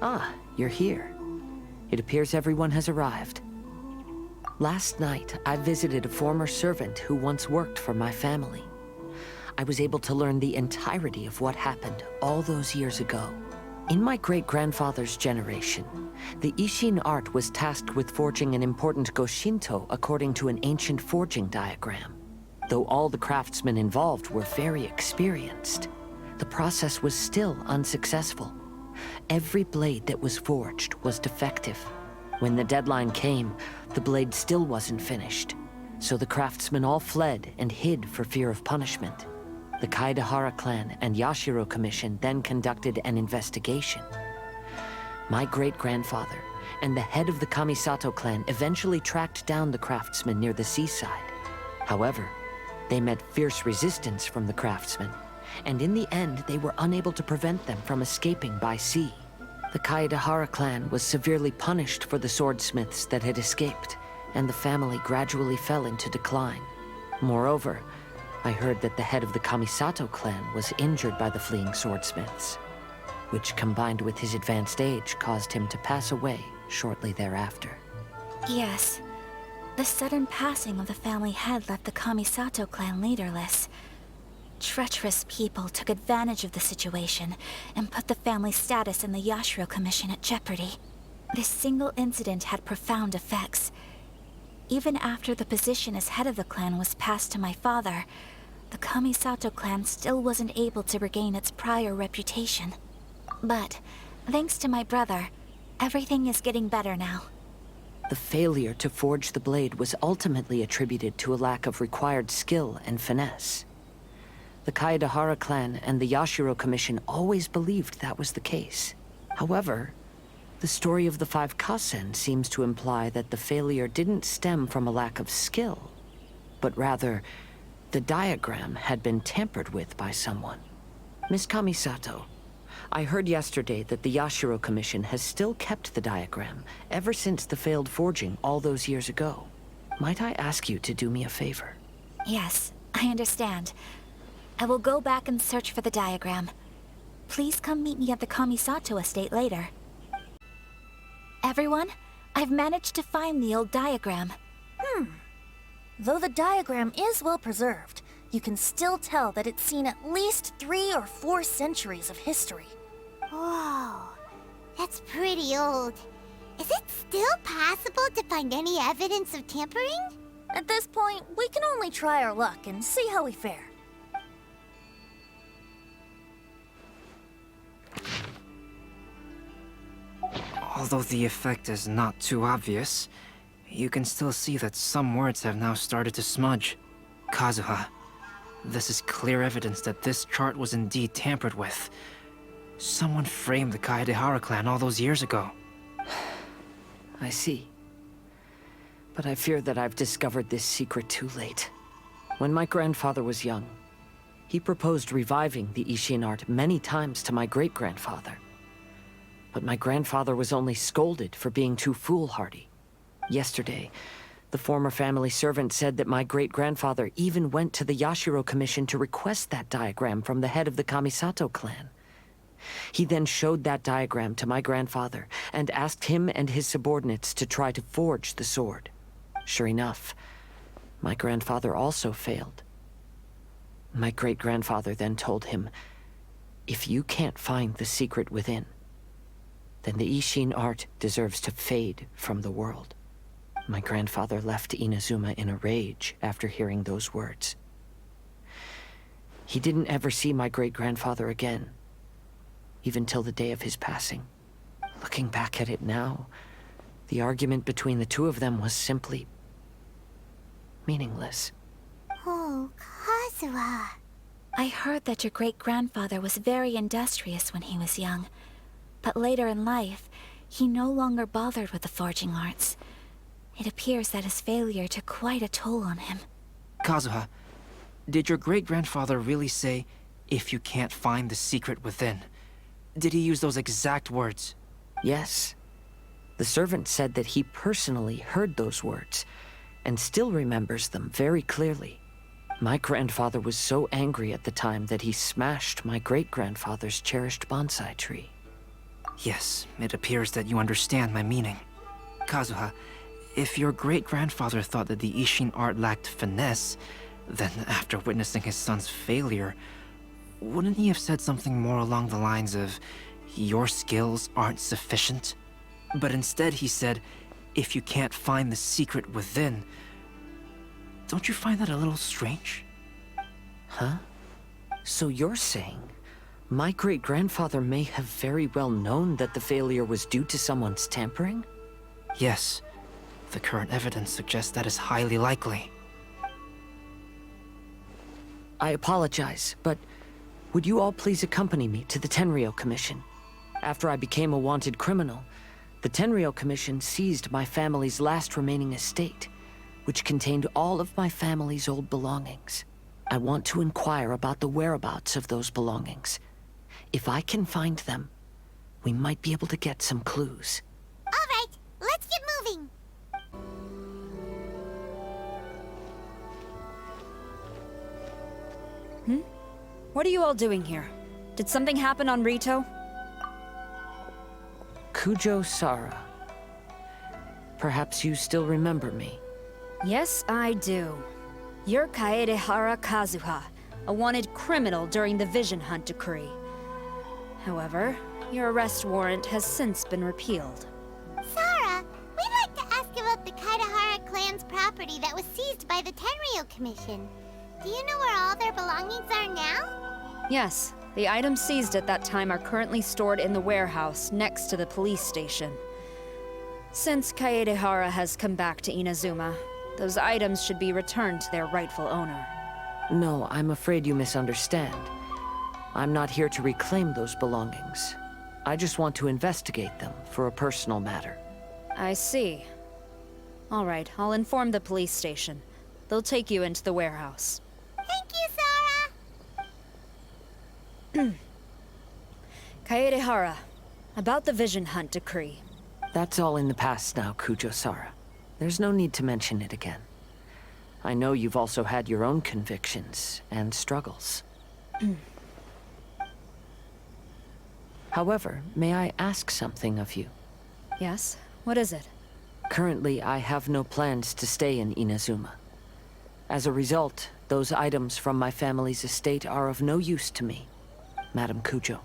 Ah, you're here. It appears everyone has arrived. Last night, I visited a former servant who once worked for my family. I was able to learn the entirety of what happened all those years ago. In my great-grandfather's generation, the Isshin art was tasked with forging an important Goshinto according to an ancient forging diagram. Though all the craftsmen involved were very experienced, the process was still unsuccessful. Every blade that was forged was defective. When the deadline came, the blade still wasn't finished, so the craftsmen all fled and hid for fear of punishment. The Kaedehara clan and Yashiro Commission then conducted an investigation. My great-grandfather and the head of the Kamisato clan eventually tracked down the craftsmen near the seaside. However, they met fierce resistance from the craftsmen, and in the end they were unable to prevent them from escaping by sea. The Kaedehara clan was severely punished for the swordsmiths that had escaped, and the family gradually fell into decline. Moreover, I heard that the head of the Kamisato clan was injured by the fleeing swordsmiths, which combined with his advanced age caused him to pass away shortly thereafter. Yes. The sudden passing of the family head left the Kamisato clan leaderless. Treacherous people took advantage of the situation and put the family's status in the Yashiro Commission at jeopardy. This single incident had profound effects. Even after the position as head of the clan was passed to my father, the Kamisato clan still wasn't able to regain its prior reputation. But, thanks to my brother, everything is getting better now. The failure to forge the blade was ultimately attributed to a lack of required skill and finesse. The Kaedehara clan and the Yashiro Commission always believed that was the case. However, the story of the 5 seems to imply that the failure didn't stem from a lack of skill, but rather, the diagram had been tampered with by someone. Miss Kamisato, I heard yesterday that the Yashiro Commission has still kept the diagram ever since the failed forging all those years ago. Might I ask you to do me a favor? Yes, I understand. I will go back and search for the diagram. Please come meet me at the Kamisato estate later. Everyone, I've managed to find the old diagram. Though the diagram is well preserved, you can still tell that it's seen at least 3 or 4 centuries of history. Whoa, that's pretty old. Is it still possible to find any evidence of tampering? At this point, we can only try our luck and see how we fare. Although the effect is not too obvious, you can still see that some words have now started to smudge. Kazuha, this is clear evidence that this chart was indeed tampered with. Someone framed the Kaedehara clan all those years ago. I see. But I fear that I've discovered this secret too late. When my grandfather was young, he proposed reviving the Isshin art many times to my great-grandfather. But my grandfather was only scolded for being too foolhardy. Yesterday, the former family servant said that my great-grandfather even went to the Yashiro Commission to request that diagram from the head of the Kamisato clan. He then showed that diagram to my grandfather and asked him and his subordinates to try to forge the sword. Sure enough, my grandfather also failed. My great-grandfather then told him, "If you can't find the secret within, then the Isshin art deserves to fade from the world." My grandfather left Inazuma in a rage after hearing those words. He didn't ever see my great-grandfather again, even till the day of his passing. Looking back at it now, the argument between the two of them was simply meaningless. Oh, Kazuha. I heard that your great-grandfather was very industrious when he was young. But later in life, he no longer bothered with the forging arts. It appears that his failure took quite a toll on him. Kazuha, did your great-grandfather really say, "If you can't find the secret within"? Did he use those exact words? Yes. The servant said that he personally heard those words, and still remembers them very clearly. My grandfather was so angry at the time that he smashed my great-grandfather's cherished bonsai tree. Yes, it appears that you understand my meaning. Kazuha, if your great-grandfather thought that the Ishin art lacked finesse, then after witnessing his son's failure, wouldn't he have said something more along the lines of, "Your skills aren't sufficient"? But instead he said, "If you can't find the secret within." Don't you find that a little strange? Huh? So you're saying my great-grandfather may have very well known that the failure was due to someone's tampering? Yes. The current evidence suggests that is highly likely. I apologize, but would you all please accompany me to the Tenryou Commission? After I became a wanted criminal, the Tenryou Commission seized my family's last remaining estate, which contained all of my family's old belongings. I want to inquire about the whereabouts of those belongings. If I can find them, we might be able to get some clues. All right, let's get moving. What are you all doing here? Did something happen on Rito? Kujou Sara. Perhaps you still remember me. Yes, I do. You're Kaedehara Kazuha, a wanted criminal during the Vision Hunt decree. However, your arrest warrant has since been repealed. Sara, we'd like to ask about the Kaedehara clan's property that was seized by the Tenryou Commission. Do you know where all their belongings are now? Yes, the items seized at that time are currently stored in the warehouse next to the police station. Since Kaedehara has come back to Inazuma, those items should be returned to their rightful owner. No, I'm afraid you misunderstand. I'm not here to reclaim those belongings. I just want to investigate them for a personal matter. I see. All right, I'll inform the police station. They'll take you into the warehouse. Thank you, Sara! Kaedehara, about the Vision Hunt decree. That's all in the past now, Kujou Sara. There's no need to mention it again. I know you've also had your own convictions and struggles. However, may I ask something of you? Yes? What is it? Currently, I have no plans to stay in Inazuma. As a result, those items from my family's estate are of no use to me. Madam Kujou,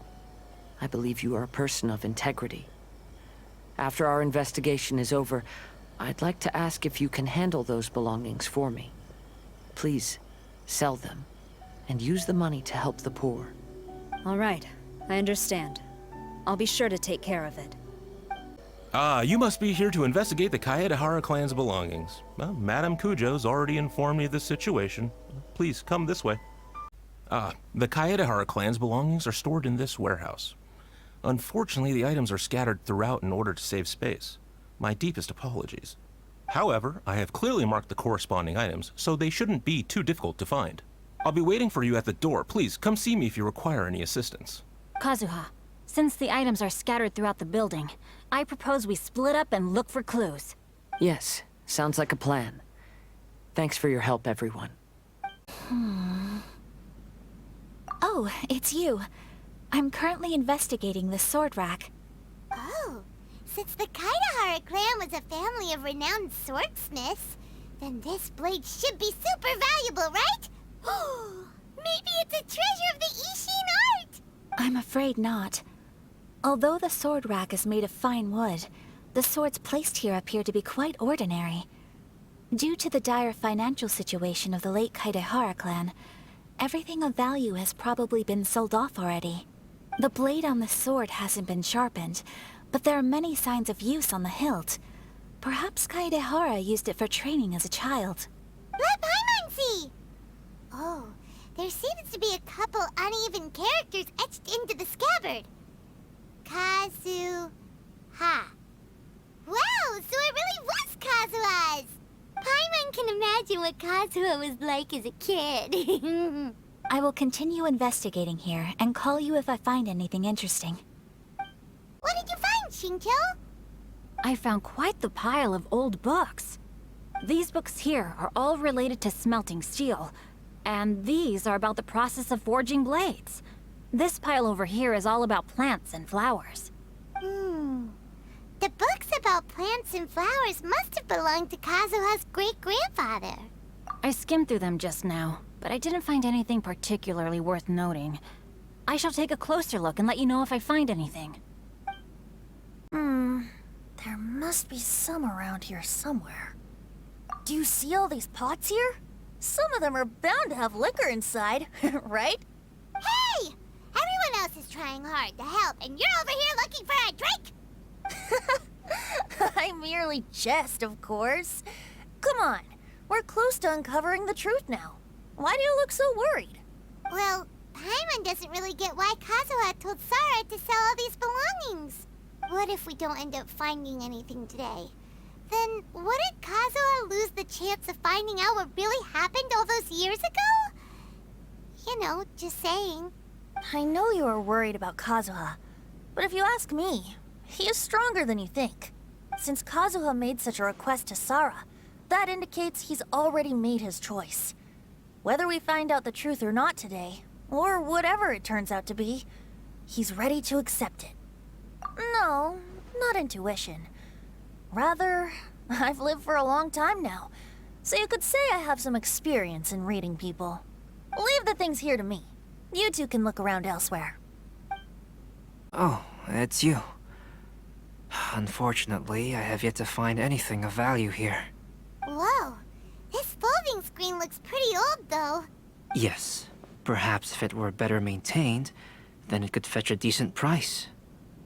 I believe you are a person of integrity. After our investigation is over, I'd like to ask if you can handle those belongings for me. Please, sell them, and use the money to help the poor. All right, I understand. I'll be sure to take care of it. You must be here to investigate the Kaedehara clan's belongings. Well, Madame Kujou's already informed me of the situation. Please, come this way. The Kaedehara clan's belongings are stored in this warehouse. Unfortunately, the items are scattered throughout in order to save space. My deepest apologies. However, I have clearly marked the corresponding items, so they shouldn't be too difficult to find. I'll be waiting for you at the door. Please, come see me if you require any assistance. Kazuha, since the items are scattered throughout the building, I propose we split up and look for clues. Yes, sounds like a plan. Thanks for your help, everyone. Oh, it's you. I'm currently investigating the sword rack. Oh, since the Kaedehara clan was a family of renowned swordsmiths, then this blade should be super valuable, right? Maybe it's a treasure of the Ishin art! I'm afraid not. Although the sword rack is made of fine wood, the swords placed here appear to be quite ordinary. Due to the dire financial situation of the late Kaedehara clan, everything of value has probably been sold off already. The blade on the sword hasn't been sharpened, but there are many signs of use on the hilt. Perhaps Kaedehara used it for training as a child. Let Paimon see! Oh, there seems to be a couple uneven characters etched into the scabbard. Kazuha. Wow, so it really was Kazuha's! Paimon can imagine what Kazuha was like as a kid. I will continue investigating here and call you if I find anything interesting. What did you find, Xingqiu? I found quite the pile of old books. These books here are all related to smelting steel, and these are about the process of forging blades. This pile over here is all about plants and flowers. The books about plants and flowers must have belonged to Kazuha's great-grandfather. I skimmed through them just now, but I didn't find anything particularly worth noting. I shall take a closer look and let you know if I find anything. There must be some around here somewhere. Do you see all these pots here? Some of them are bound to have liquor inside, right? Hey! Everyone else is trying hard to help, and you're over here looking for a drink? I merely jest, of course. Come on, we're close to uncovering the truth now. Why do you look so worried? Well, Paimon doesn't really get why Kazuha told Sara to sell all these belongings. What if we don't end up finding anything today? Then wouldn't Kazuha lose the chance of finding out what really happened all those years ago? You know, just saying. I know you are worried about Kazuha, but if you ask me, he is stronger than you think. Since Kazuha made such a request to Sara, that indicates he's already made his choice. Whether we find out the truth or not today, or whatever it turns out to be, he's ready to accept it. No, not intuition. Rather, I've lived for a long time now, so you could say I have some experience in reading people. Leave the things here to me. You two can look around elsewhere. Oh, it's you. Unfortunately, I have yet to find anything of value here. Whoa, this folding screen looks pretty old though. Yes, perhaps if it were better maintained, then it could fetch a decent price.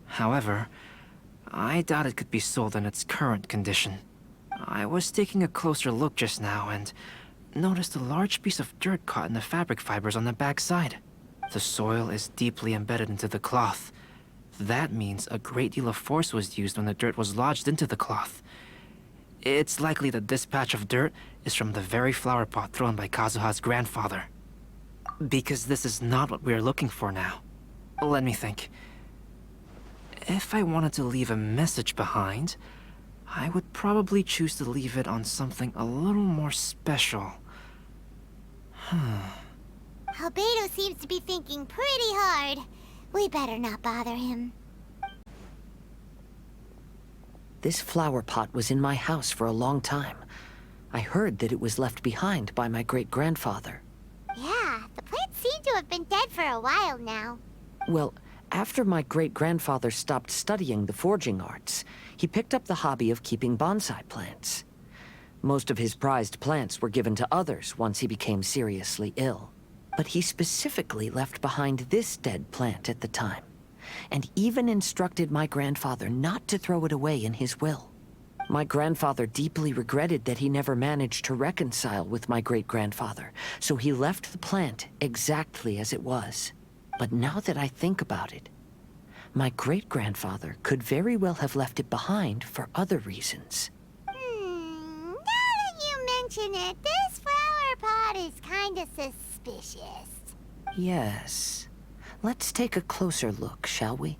However, I doubt it could be sold in its current condition. I was taking a closer look just now and noticed a large piece of dirt caught in the fabric fibers on the back side. The soil is deeply embedded into the cloth. That means a great deal of force was used when the dirt was lodged into the cloth. It's likely that this patch of dirt is from the very flower pot thrown by Kazuha's grandfather. Because this is not what we are looking for now. Let me think. If I wanted to leave a message behind, I would probably choose to leave it on something a little more special. Albedo seems to be thinking pretty hard. We better not bother him. This flower pot was in my house for a long time. I heard that it was left behind by my great-grandfather. Yeah, the plants seem to have been dead for a while now. Well, after my great-grandfather stopped studying the forging arts, he picked up the hobby of keeping bonsai plants. Most of his prized plants were given to others once he became seriously ill. But he specifically left behind this dead plant at the time, and even instructed my grandfather not to throw it away in his will. My grandfather deeply regretted that he never managed to reconcile with my great-grandfather, so he left the plant exactly as it was. But now that I think about it, my great-grandfather could very well have left it behind for other reasons. Now that you mention it, this flower pot is kinda suspicious. Yes. Let's take a closer look, shall we?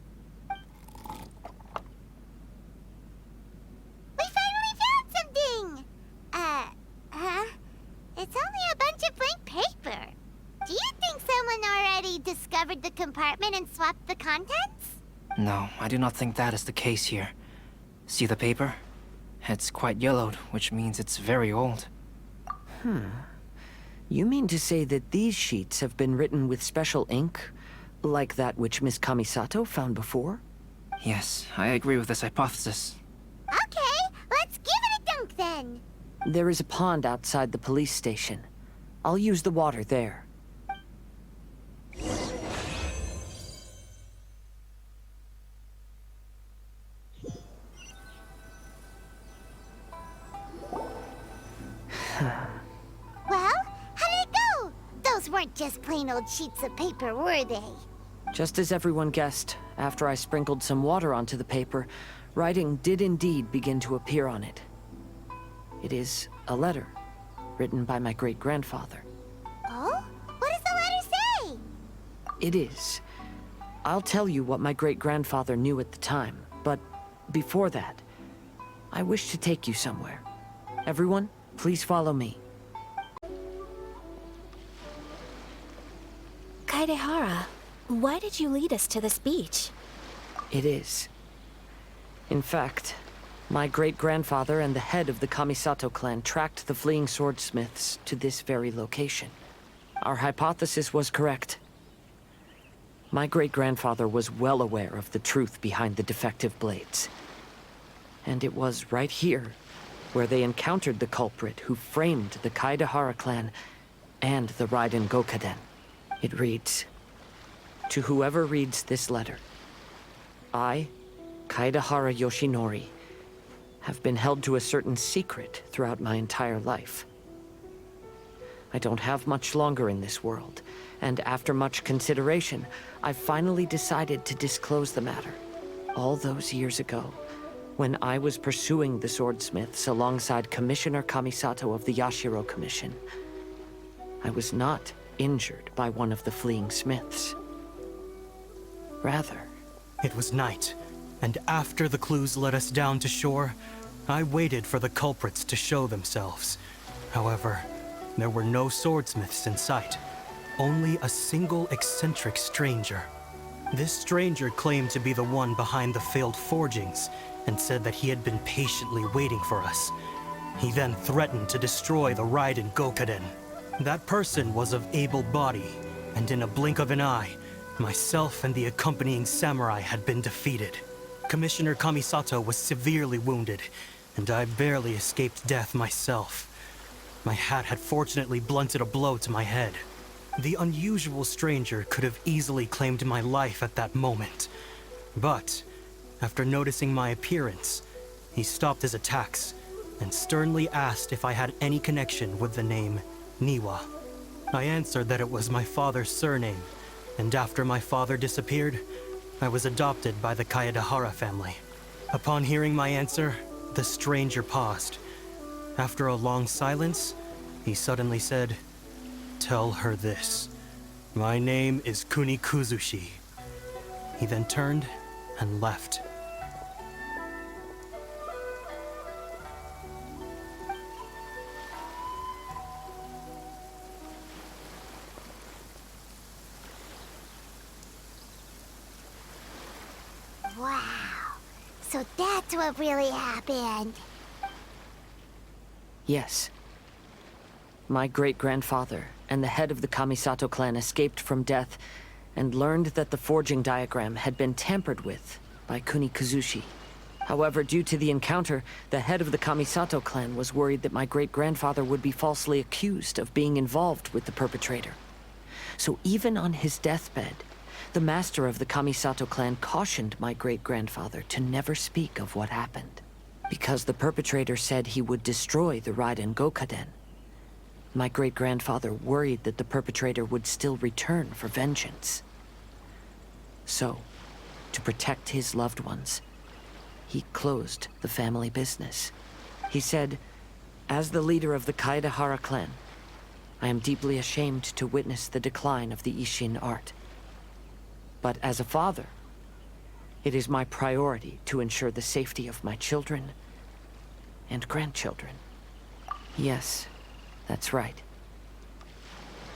We finally found something! It's only a bunch of blank paper. Do you think someone already discovered the compartment and swapped the contents? No, I do not think that is the case here. See the paper? It's quite yellowed, which means it's very old. You mean to say that these sheets have been written with special ink, like that which Miss Kamisato found before? Yes, I agree with this hypothesis. Okay, let's give it a dunk then. There is a pond outside the police station. I'll use the water there. Well, how did it go? Those weren't just plain old sheets of paper, were they? Just as everyone guessed, after I sprinkled some water onto the paper, writing did indeed begin to appear on it. It is a letter, written by my great-grandfather. Oh? What does the letter say? It is. I'll tell you what my great-grandfather knew at the time, but before that, I wish to take you somewhere. Everyone, please follow me. Kaedehara, why did you lead us to this beach? It is. In fact, my great-grandfather and the head of the Kamisato clan tracked the fleeing swordsmiths to this very location. Our hypothesis was correct. My great-grandfather was well aware of the truth behind the defective blades. And it was right here where they encountered the culprit who framed the Kaedehara clan and the 𝐈𝐦𝐩𝐚𝐜↑. It reads, "To whoever reads this letter, I, Kaedehara Yoshinori, have been held to a certain secret throughout my entire life. I don't have much longer in this world, and after much consideration, I finally decided to disclose the matter. All those years ago, when I was pursuing the swordsmiths alongside Commissioner Kamisato of the Yashiro Commission, I was not injured by one of the fleeing smiths. Rather, It was night, and after the clues led us down to shore, I waited for the culprits to show themselves. However, there were no swordsmiths in sight, only a single eccentric stranger. This stranger claimed to be the one behind the failed forgings, and said that he had been patiently waiting for us. He then threatened to destroy the 𝐈𝐦𝐩𝐽𝐜. That person was of able body, and in a blink of an eye, myself and the accompanying samurai had been defeated. Commissioner Kamisato was severely wounded, and I barely escaped death myself. My hat had fortunately blunted a blow to my head. The unusual stranger could have easily claimed my life at that moment. But, after noticing my appearance, he stopped his attacks and sternly asked if I had any connection with the name Niwa. I answered that it was my father's surname, and after my father disappeared, I was adopted by the Kaedehara family. Upon hearing my answer, the stranger paused. After a long silence, he suddenly said, "Tell her this. My name is Kuni Kuzushi." He then turned and left. Wow. So that's what really happened. yes. My great-grandfather and the head of the Kamisato clan escaped from death and learned that the forging diagram had been tampered with by Kuni Kuzushi. However, due to the encounter, the head of the Kamisato clan was worried that my great-grandfather would be falsely accused of being involved with the perpetrator. So even on his deathbed, the master of the Kamisato clan cautioned my great-grandfather to never speak of what happened, because the perpetrator said he would destroy the 𝐈𝐦𝐩𝐽𝐜. My great-grandfather worried that the perpetrator would still return for vengeance. So, to protect his loved ones, he closed the family business. He said, "As the leader of the Kaedehara clan, I am deeply ashamed to witness the decline of the Isshin art. But as a father, it is my priority to ensure the safety of my children and grandchildren." Yes, that's right.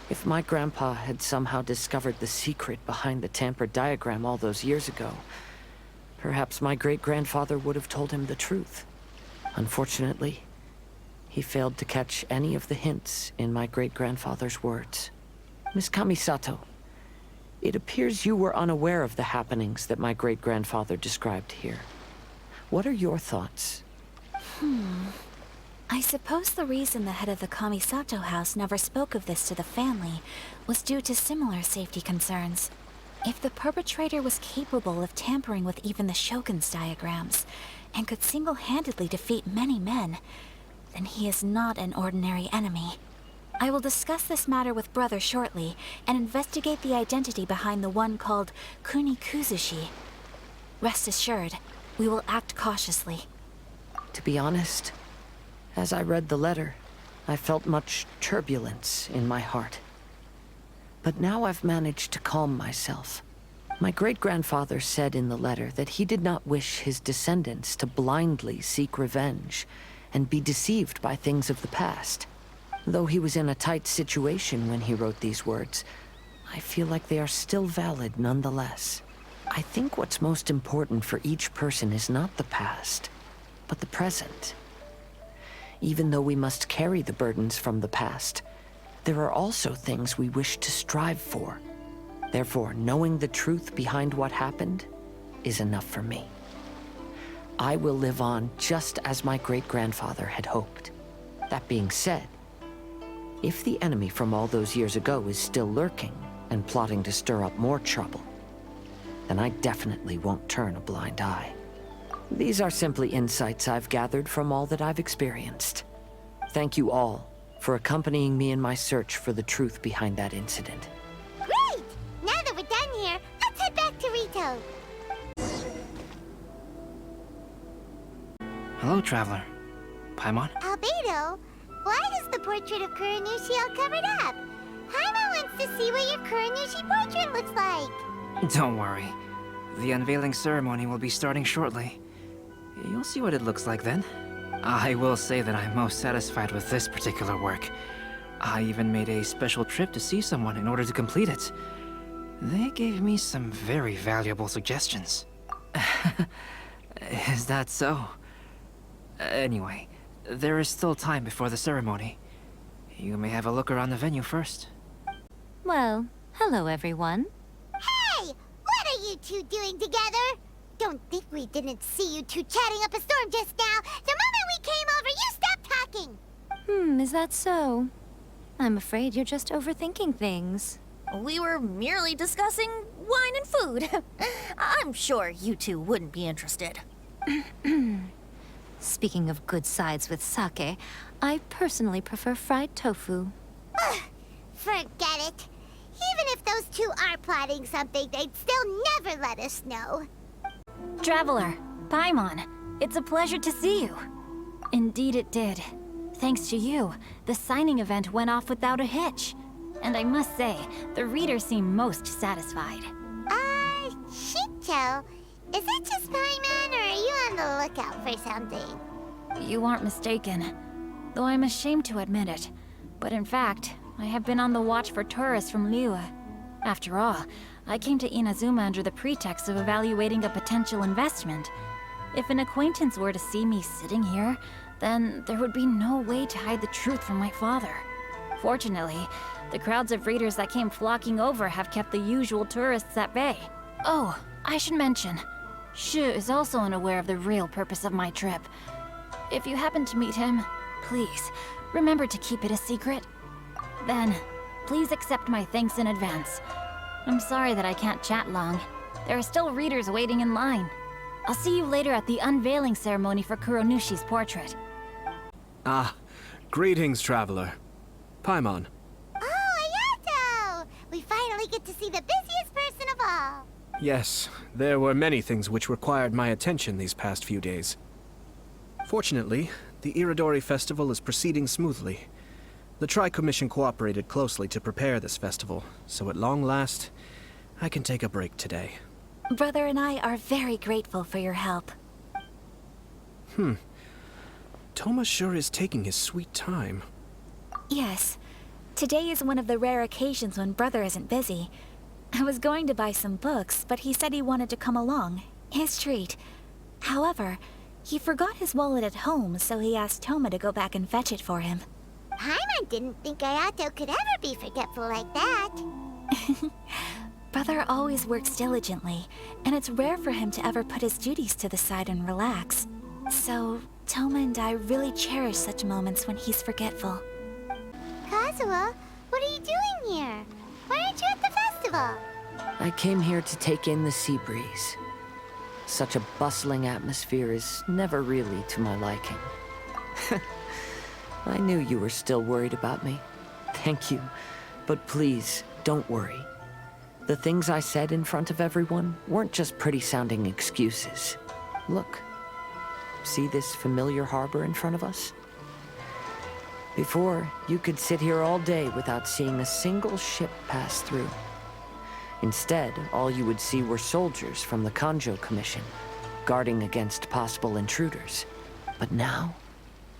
If my grandpa had somehow discovered the secret behind the tampered diagram all those years ago, perhaps my great-grandfather would have told him the truth. Unfortunately, he failed to catch any of the hints in my great-grandfather's words. Miss Kamisato, it appears you were unaware of the happenings that my great-grandfather described here. What are your thoughts? I suppose the reason the head of the Kamisato house never spoke of this to the family was due to similar safety concerns. If the perpetrator was capable of tampering with even the Shogun's diagrams, and could single-handedly defeat many men, then he is not an ordinary enemy. I will discuss this matter with Brother shortly, and investigate the identity behind the one called Kuni Kuzushi. Rest assured, we will act cautiously. To be honest, as I read the letter, I felt much turbulence in my heart. But now I've managed to calm myself. My great-grandfather said in the letter that he did not wish his descendants to blindly seek revenge and be deceived by things of the past. Though he was in a tight situation when he wrote these words, I feel like they are still valid nonetheless. I think what's most important for each person is not the past, but the present. Even though we must carry the burdens from the past, there are also things we wish to strive for. Therefore, knowing the truth behind what happened is enough for me. I will live on just as my great-grandfather had hoped. That being said, if the enemy from all those years ago is still lurking and plotting to stir up more trouble, then I definitely won't turn a blind eye. These are simply insights I've gathered from all that I've experienced. Thank you all for accompanying me in my search for the truth behind that incident. Great! Now that we're done here, let's head back to Rito. Hello, traveler. Paimon? Albedo, why is the portrait of Kuronushi all covered up? Paimon wants to see what your Kuronushi portrait looks like. Don't worry. The unveiling ceremony will be starting shortly. You'll see what it looks like then. I will say that I'm most satisfied with this particular work. I even made a special trip to see someone in order to complete it. They gave me some very valuable suggestions. Is that so? Anyway, there is still time before the ceremony. You may have a look around the venue first. Well, hello everyone. Hey! What are you two doing together? Don't think we didn't see you two chatting up a storm just now. The moment we came over, you stopped talking. Is that so? I'm afraid you're just overthinking things. We were merely discussing wine and food. I'm sure you two wouldn't be interested. Speaking of good sides with sake, I personally prefer fried tofu. Forget it. Even if those two are plotting something, they'd still never let us know. Traveler, Paimon, it's a pleasure to see you. Indeed it did. Thanks to you, the signing event went off without a hitch. And I must say, the readers seem most satisfied. Xingqiu, is that just Paimon, or are you on the lookout for something? You aren't mistaken, though I'm ashamed to admit it. But in fact, I have been on the watch for tourists from Liyue. After all, I came to Inazuma under the pretext of evaluating a potential investment. If an acquaintance were to see me sitting here, then there would be no way to hide the truth from my father. Fortunately, the crowds of readers that came flocking over have kept the usual tourists at bay. Oh, I should mention, Shu is also unaware of the real purpose of my trip. If you happen to meet him, please, remember to keep it a secret. Then, please accept my thanks in advance. I'm sorry that I can't chat long. There are still readers waiting in line. I'll see you later at the unveiling ceremony for Kuronushi's portrait. Ah, greetings, traveler. Paimon. Oh, Ayato! We finally get to see the busiest person of all. Yes, there were many things which required my attention these past few days. Fortunately, the Iridori Festival is proceeding smoothly. The Tri-Commission cooperated closely to prepare this festival, so at long last, I can take a break today. Brother and I are very grateful for your help. Thoma sure is taking his sweet time. Yes. Today is one of the rare occasions when Brother isn't busy. I was going to buy some books, but he said he wanted to come along. His treat. However, he forgot his wallet at home, so he asked Thoma to go back and fetch it for him. Paimon didn't think Ayato could ever be forgetful like that. Brother always works diligently, and it's rare for him to ever put his duties to the side and relax. So, Thoma and I really cherish such moments when he's forgetful. Kazuha, what are you doing here? Why aren't you at the festival? I came here to take in the sea breeze. Such a bustling atmosphere is never really to my liking. I knew you were still worried about me. Thank you. But please, don't worry. The things I said in front of everyone weren't just pretty-sounding excuses. Look. See this familiar harbor in front of us? Before, you could sit here all day without seeing a single ship pass through. Instead, all you would see were soldiers from the Kanjo Commission, guarding against possible intruders. But now,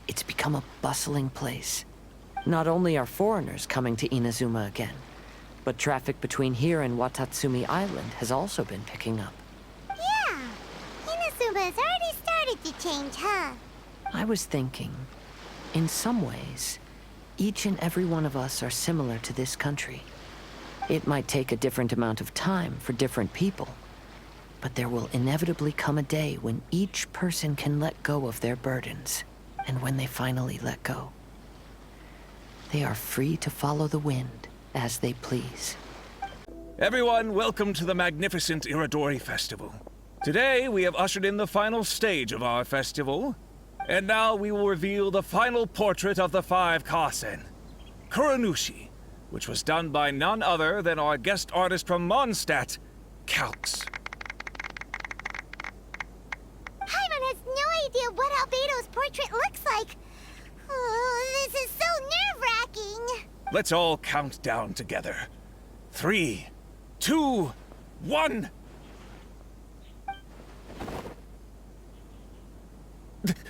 it's become a bustling place. Not only are foreigners coming to Inazuma again, but traffic between here and Watatsumi Island has also been picking up. Yeah, Inazuma has already started to change, huh? I was thinking, in some ways, each and every one of us are similar to this country. It might take a different amount of time for different people, but there will inevitably come a day when each person can let go of their burdens. And when they finally let go, they are free to follow the wind as they please. Everyone, welcome to the magnificent Iridori Festival. Today, we have ushered in the final stage of our festival, and now we will reveal the final portrait of the 5 Kasen, Kuronushi, which was done by none other than our guest artist from Mondstadt, 𝐂𝐚𝐽. Paimon has no idea what Albedo's portrait looks like. Oh, this is so nerve-wracking. Let's all count down together. 3, 2, 1.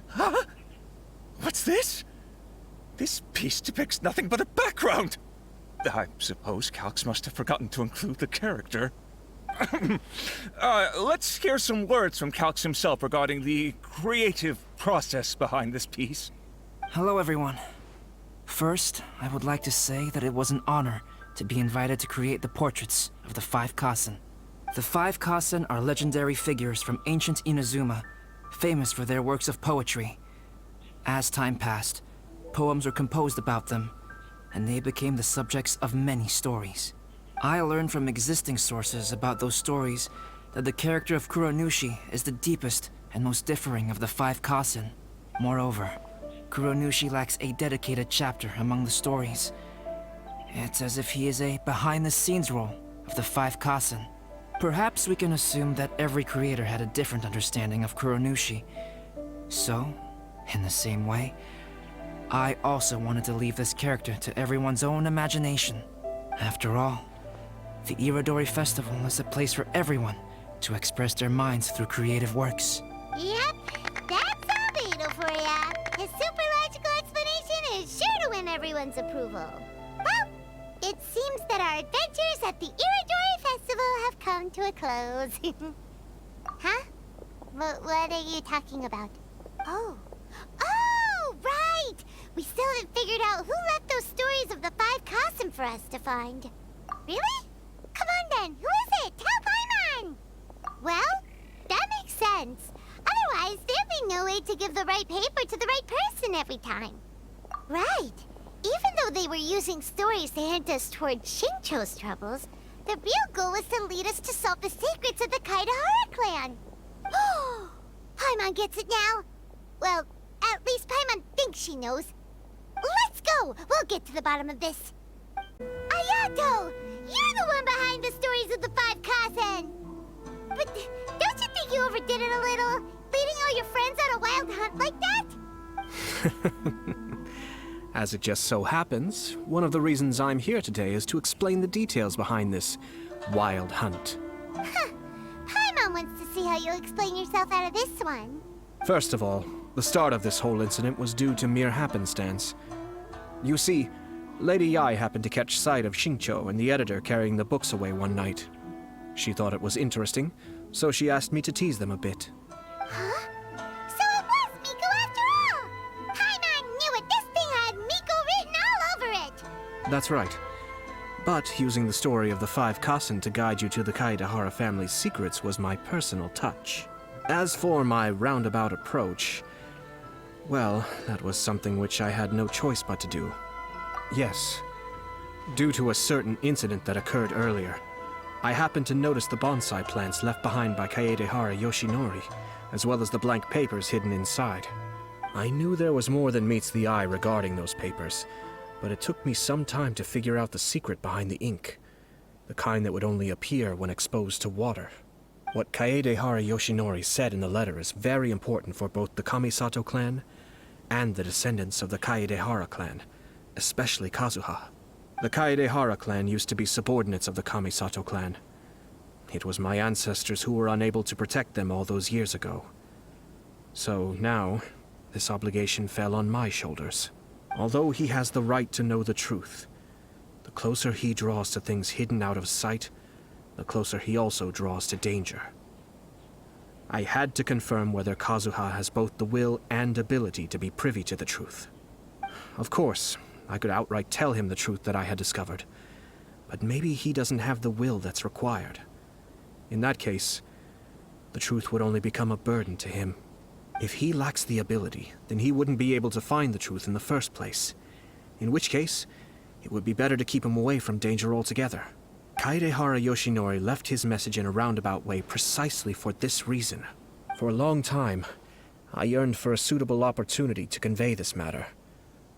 Huh? What's this? This piece depicts nothing but a background. I suppose 𝐂𝐽𝐽 must have forgotten to include the character. Let's hear some words from 𝐂𝐽𝐽 himself regarding the creative process behind this piece. Hello, everyone. First, I would like to say that it was an honor to be invited to create the portraits of the 5 Kasen. The 5 Kasen are legendary figures from ancient Inazuma, famous for their works of poetry. As time passed, poems were composed about them, and they became the subjects of many stories. I learned from existing sources about those stories that the character of Kuronushi is the deepest and most differing of the 5 Kasen. Moreover, Kuronushi lacks a dedicated chapter among the stories. It's as if he is a behind-the-scenes role of the 5 Kasen. Perhaps we can assume that every creator had a different understanding of Kuronushi. So, in the same way, I also wanted to leave this character to everyone's own imagination. After all, the Iridori Festival is a place for everyone to express their minds through creative works. Yep, that's Albedo for ya. His super logical explanation is sure to win everyone's approval. Well, it seems that our adventures at the Iridori Festival have come to a close. Huh? What are you talking about? Oh, right! We still haven't figured out who left those stories of the 5 Kasen for us to find. Really? Come on then, who is it? Tell Paimon! Well, that makes sense. Otherwise, there'd be no way to give the right paper to the right person every time. Right. Even though they were using stories to hint us toward Xingqiu's troubles, the real goal was to lead us to solve the secrets of the Kaedehara clan. Oh, Paimon gets it now. Well, at least Paimon thinks she knows. Let's go! We'll get to the bottom of this. Ayato! You're the one behind the stories of the 5 Kasen! But don't you think you overdid it a little? Leading all your friends on a wild hunt like that? As it just so happens, one of the reasons I'm here today is to explain the details behind this wild hunt. Huh. Paimon wants to see how you'll explain yourself out of this one. First of all, the start of this whole incident was due to mere happenstance. You see, Lady Yae happened to catch sight of Xingqiu and the editor carrying the books away one night. She thought it was interesting, so she asked me to tease them a bit. Huh? So it was Miko after all! Paimon knew it! This thing had Miko written all over it! That's right. But using the story of the 5 Kasen to guide you to the Kaedehara family's secrets was my personal touch. As for my roundabout approach, well, that was something which I had no choice but to do. Yes, due to a certain incident that occurred earlier, I happened to notice the bonsai plants left behind by Kaedehara Yoshinori, as well as the blank papers hidden inside. I knew there was more than meets the eye regarding those papers, but it took me some time to figure out the secret behind the ink, the kind that would only appear when exposed to water. What Kaedehara Yoshinori said in the letter is very important for both the Kamisato clan and the descendants of the Kaedehara clan, especially Kazuha. The Kaedehara clan used to be subordinates of the Kamisato clan. It was my ancestors who were unable to protect them all those years ago. So now, this obligation fell on my shoulders. Although he has the right to know the truth, the closer he draws to things hidden out of sight, the closer he also draws to danger. I had to confirm whether Kazuha has both the will and ability to be privy to the truth. Of course, I could outright tell him the truth that I had discovered, but maybe he doesn't have the will that's required. In that case, the truth would only become a burden to him. If he lacks the ability, then he wouldn't be able to find the truth in the first place. In which case, it would be better to keep him away from danger altogether. Kaedehara Yoshinori left his message in a roundabout way precisely for this reason. For a long time, I yearned for a suitable opportunity to convey this matter,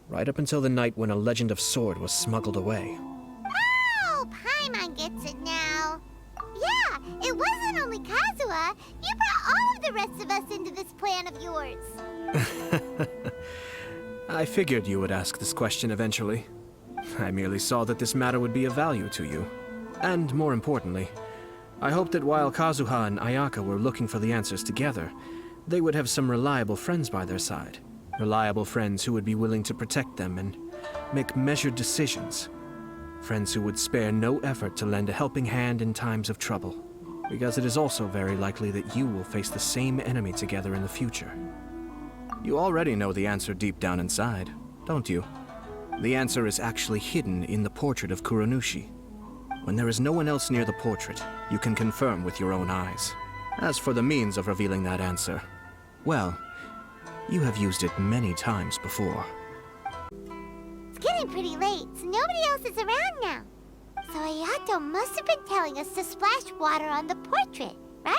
right up until the night when a legend of sword was smuggled away. Oh, Paimon gets it now. Yeah, it wasn't only Kazuha. You brought all of the rest of us into this plan of yours. I figured you would ask this question eventually. I merely saw that this matter would be of value to you. And more importantly, I hoped that while Kazuha and Ayaka were looking for the answers together, they would have some reliable friends by their side. Reliable friends who would be willing to protect them and make measured decisions. Friends who would spare no effort to lend a helping hand in times of trouble. Because it is also very likely that you will face the same enemy together in the future. You already know the answer deep down inside, don't you? The answer is actually hidden in the portrait of Kuronushi. When there is no one else near the portrait, you can confirm with your own eyes. As for the means of revealing that answer, well, you have used it many times before. It's getting pretty late, so nobody else is around now. So Ayato must have been telling us to splash water on the portrait, right?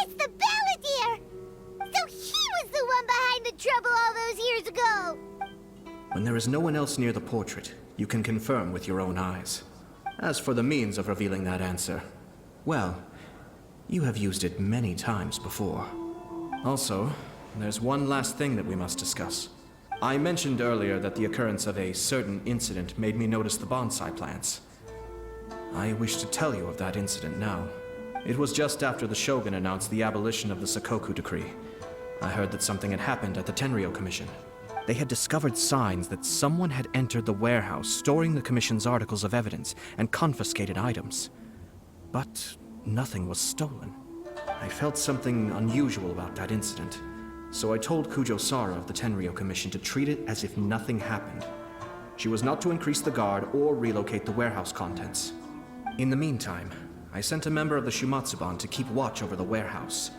It's the Balladeer! So he was the one behind the trouble all those years ago! When there is no one else near the portrait, you can confirm with your own eyes. As for the means of revealing that answer, well, you have used it many times before. Also, there's one last thing that we must discuss. I mentioned earlier that the occurrence of a certain incident made me notice the bonsai plants. I wish to tell you of that incident now. It was just after the Shogun announced the abolition of the Sakoku decree. I heard that something had happened at the Tenryou Commission. They had discovered signs that someone had entered the warehouse storing the Commission's articles of evidence and confiscated items. But nothing was stolen. I felt something unusual about that incident, so I told Kujou Sara of the Tenryou Commission to treat it as if nothing happened. She was not to increase the guard or relocate the warehouse contents. In the meantime, I sent a member of the Shumatsuban to keep watch over the warehouse.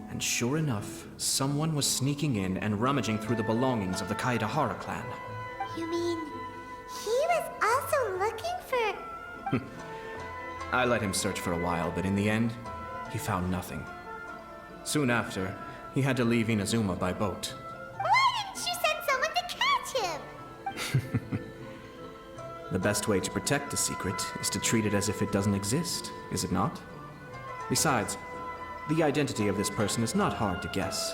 And sure enough, someone was sneaking in and rummaging through the belongings of the Kaedehara clan. You mean, he was also looking for... I let him search for a while, but in the end, he found nothing. Soon after, he had to leave Inazuma by boat. Why didn't you send someone to catch him? The best way to protect a secret is to treat it as if it doesn't exist, is it not? Besides, the identity of this person is not hard to guess.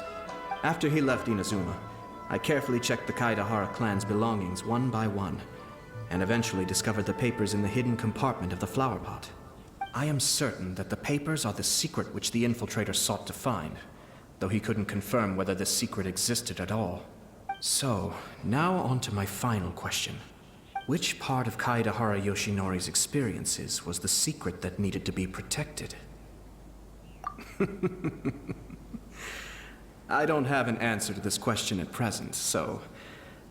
After he left Inazuma, I carefully checked the Kaedehara clan's belongings one by one, and eventually discovered the papers in the hidden compartment of the flower pot. I am certain that the papers are the secret which the infiltrator sought to find, though he couldn't confirm whether this secret existed at all. So, now on to my final question. Which part of Kaedehara Yoshinori's experiences was the secret that needed to be protected? I don't have an answer to this question at present, so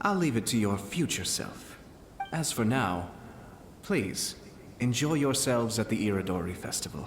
I'll leave it to your future self. As for now, please, enjoy yourselves at the Iridori Festival.